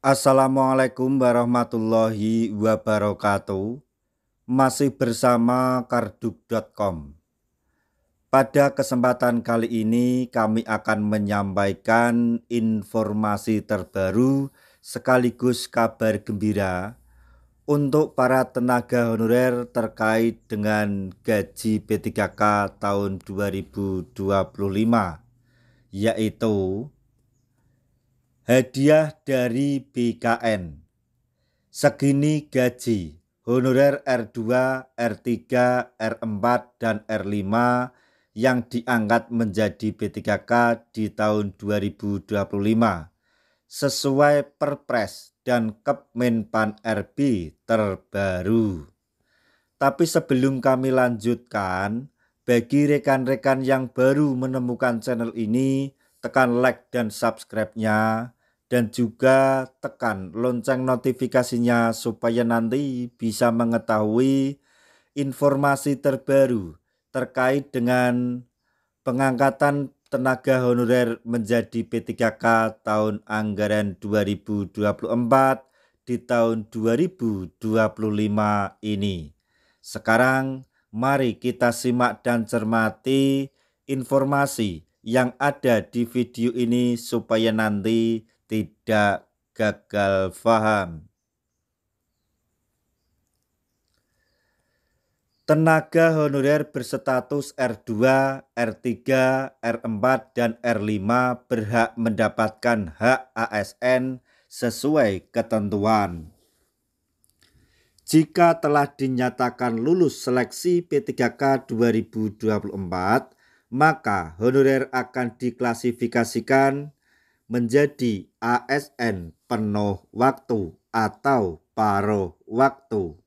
Assalamualaikum warahmatullahi wabarakatuh. Masih bersama karduk.com. Pada kesempatan kali ini kami akan menyampaikan informasi terbaru sekaligus kabar gembira untuk para tenaga honorer terkait dengan gaji P3K tahun 2025, yaitu hadiah dari BKN. Segini gaji honorer R2, R3, R4, dan R5 yang diangkat menjadi P3K di tahun 2025 sesuai Perpres dan Kemenpan RB terbaru. Tapi sebelum kami lanjutkan, bagi rekan-rekan yang baru menemukan channel ini, tekan like dan subscribe-nya, dan juga tekan lonceng notifikasinya supaya nanti bisa mengetahui informasi terbaru terkait dengan pengangkatan tenaga honorer menjadi P3K tahun anggaran 2024 di tahun 2025 ini. Sekarang mari kita simak dan cermati informasi yang ada di video ini supaya nanti tidak gagal paham. Tenaga honorer berstatus R2, R3, R4, dan R5 berhak mendapatkan hak ASN sesuai ketentuan. Jika telah dinyatakan lulus seleksi P3K 2024, maka honorer akan diklasifikasikan menjadi ASN penuh waktu atau paruh waktu.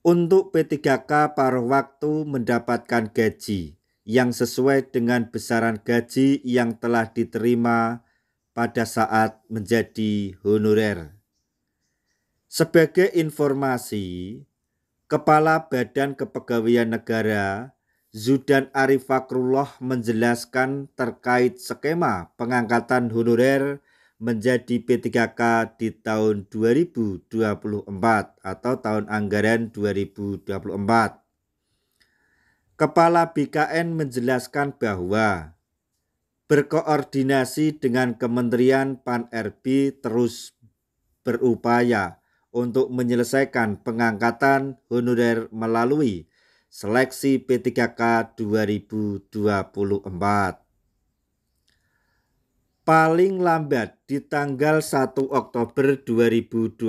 Untuk P3K paruh waktu mendapatkan gaji yang sesuai dengan besaran gaji yang telah diterima pada saat menjadi honorer. Sebagai informasi, Kepala Badan Kepegawaian Negara Zudan Arif Fakrullah menjelaskan terkait skema pengangkatan honorer menjadi P3K di tahun 2024 atau tahun anggaran 2024. Kepala BKN menjelaskan bahwa berkoordinasi dengan Kementerian Pan-RB terus berupaya untuk menyelesaikan pengangkatan honorer melalui seleksi P3K 2024. Paling lambat di tanggal 1 Oktober 2025,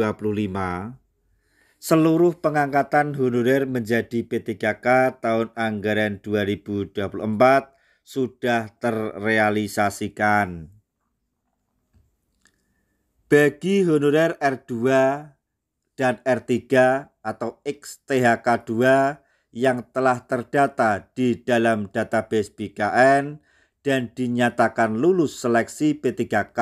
seluruh pengangkatan honorer menjadi P3K tahun anggaran 2024 sudah terrealisasikan. Bagi honorer R2 dan R3 atau XTHK2 yang telah terdata di dalam database BKN dan dinyatakan lulus seleksi P3K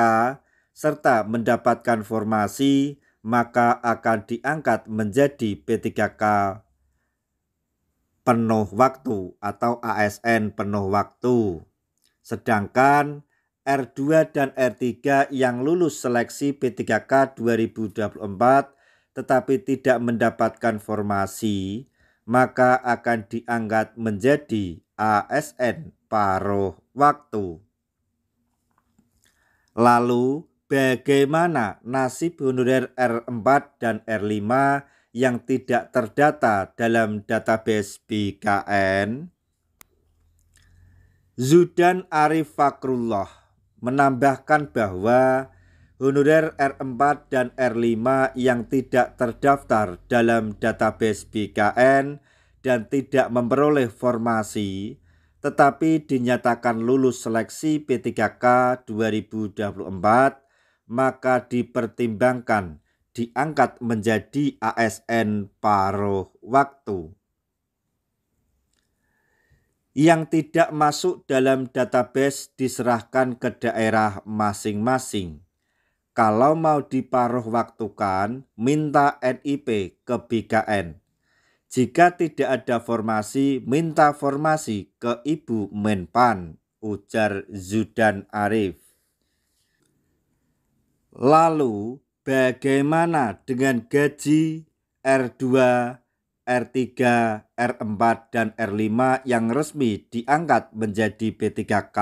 serta mendapatkan formasi, maka akan diangkat menjadi P3K penuh waktu atau ASN penuh waktu. Sedangkan R2 dan R3 yang lulus seleksi P3K 2024 tetapi tidak mendapatkan formasi, maka akan diangkat menjadi ASN paruh waktu. Lalu bagaimana nasib honorer R4 dan R5 yang tidak terdata dalam database BKN? Zudan Arif Fakrullah menambahkan bahwa honorer R4 dan R5 yang tidak terdaftar dalam database BKN dan tidak memperoleh formasi tetapi dinyatakan lulus seleksi P3K 2024, maka dipertimbangkan diangkat menjadi ASN paruh waktu. Yang tidak masuk dalam database diserahkan ke daerah masing-masing. Kalau mau diparuh waktukan, minta NIP ke BKN. Jika tidak ada formasi, minta formasi ke Ibu Menpan, ujar Zudan Arif. Lalu bagaimana dengan gaji R2, R3, R4, dan R5 yang resmi diangkat menjadi P3K?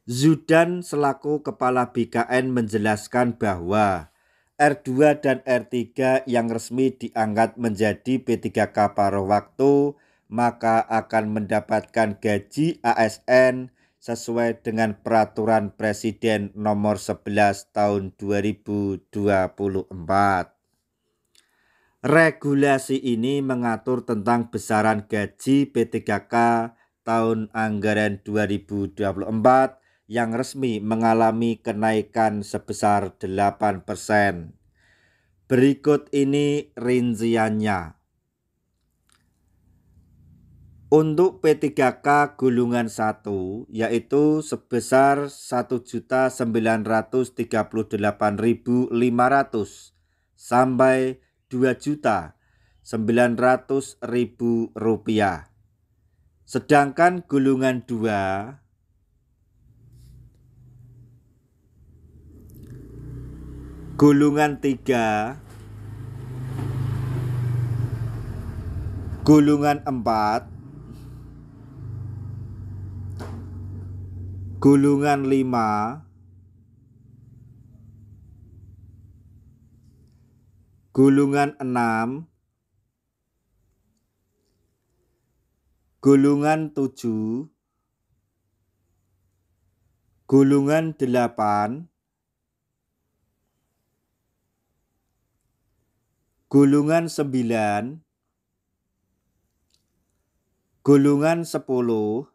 Zudan selaku Kepala BKN menjelaskan bahwa R2 dan R3 yang resmi diangkat menjadi P3K paruh waktu maka akan mendapatkan gaji ASN sesuai dengan Peraturan Presiden Nomor 11 Tahun 2024. Regulasi ini mengatur tentang besaran gaji P3K tahun anggaran 2024 yang resmi mengalami kenaikan sebesar 8%. Berikut ini rinciannya. Untuk P3K golongan 1 yaitu sebesar 1.938.500 sampai 2.900.000 rupiah. Sedangkan golongan 2 golongan 3, golongan 4, golongan 5, golongan 6, golongan 7, golongan 8, golongan 9, golongan 10,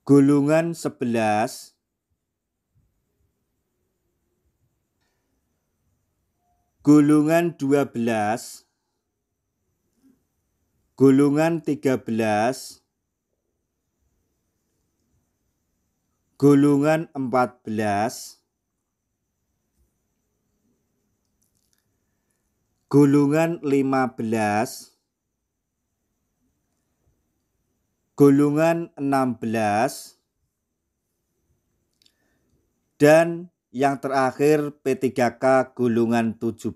golongan 11, golongan 12, golongan 13, golongan 14, golongan 15, golongan 16, dan yang terakhir P3K golongan 17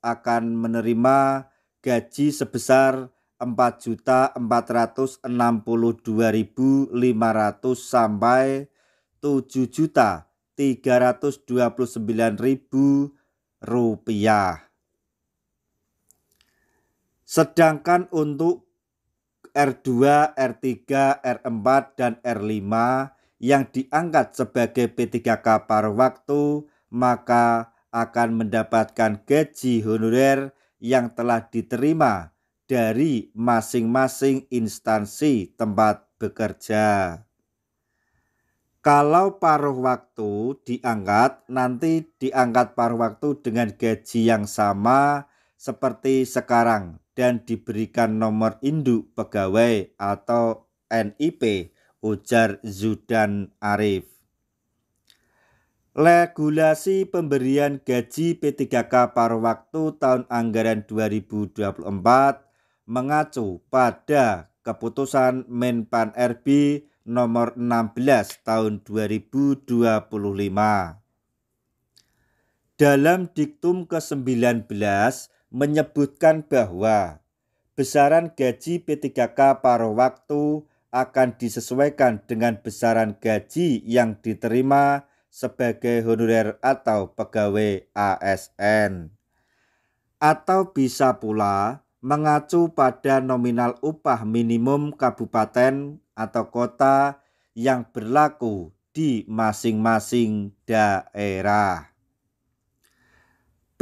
akan menerima gaji sebesar 4.462.500 sampai 7.329.000 rupiah. Sedangkan untuk R2, R3, R4, dan R5 yang diangkat sebagai P3K paruh waktu maka akan mendapatkan gaji honorer yang telah diterima dari masing-masing instansi tempat bekerja. Kalau paruh waktu diangkat, nanti diangkat paruh waktu dengan gaji yang sama seperti sekarang dan diberikan nomor induk pegawai atau NIP, ujar Zudan Arif. Regulasi pemberian gaji P3K paruh waktu tahun anggaran 2024 mengacu pada keputusan Menpan RB nomor 16 tahun 2025. Dalam diktum ke-19 menyebutkan bahwa besaran gaji P3K paruh waktu akan disesuaikan dengan besaran gaji yang diterima sebagai honorer atau pegawai ASN. Atau bisa pula mengacu pada nominal upah minimum kabupaten atau kota yang berlaku di masing-masing daerah.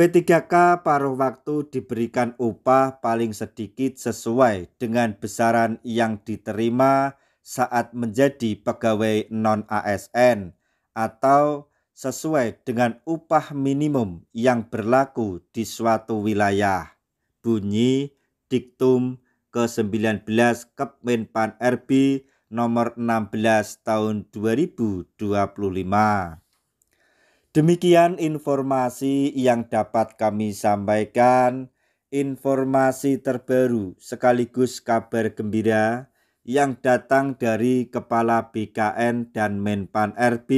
P3K paruh waktu diberikan upah paling sedikit sesuai dengan besaran yang diterima saat menjadi pegawai non-ASN atau sesuai dengan upah minimum yang berlaku di suatu wilayah. Bunyi diktum ke-19 Kemenpan RB nomor 16 tahun 2025. Demikian informasi yang dapat kami sampaikan, informasi terbaru sekaligus kabar gembira yang datang dari Kepala BKN dan Menpan RB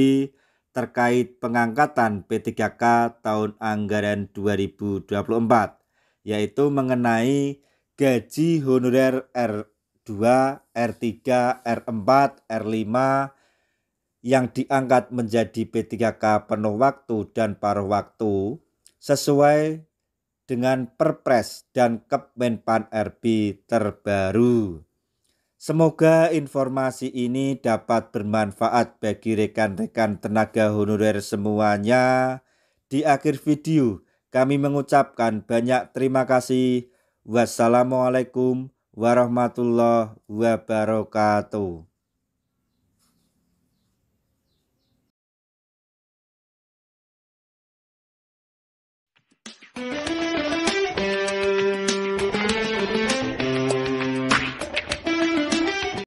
terkait pengangkatan P3K tahun anggaran 2024, yaitu mengenai gaji honorer R2, R3, R4, R5 yang diangkat menjadi P3K penuh waktu dan paruh waktu sesuai dengan Perpres dan Kemenpan RB terbaru. Semoga informasi ini dapat bermanfaat bagi rekan-rekan tenaga honorer semuanya. Di akhir video, kami mengucapkan banyak terima kasih. Wassalamualaikum warahmatullahi wabarakatuh.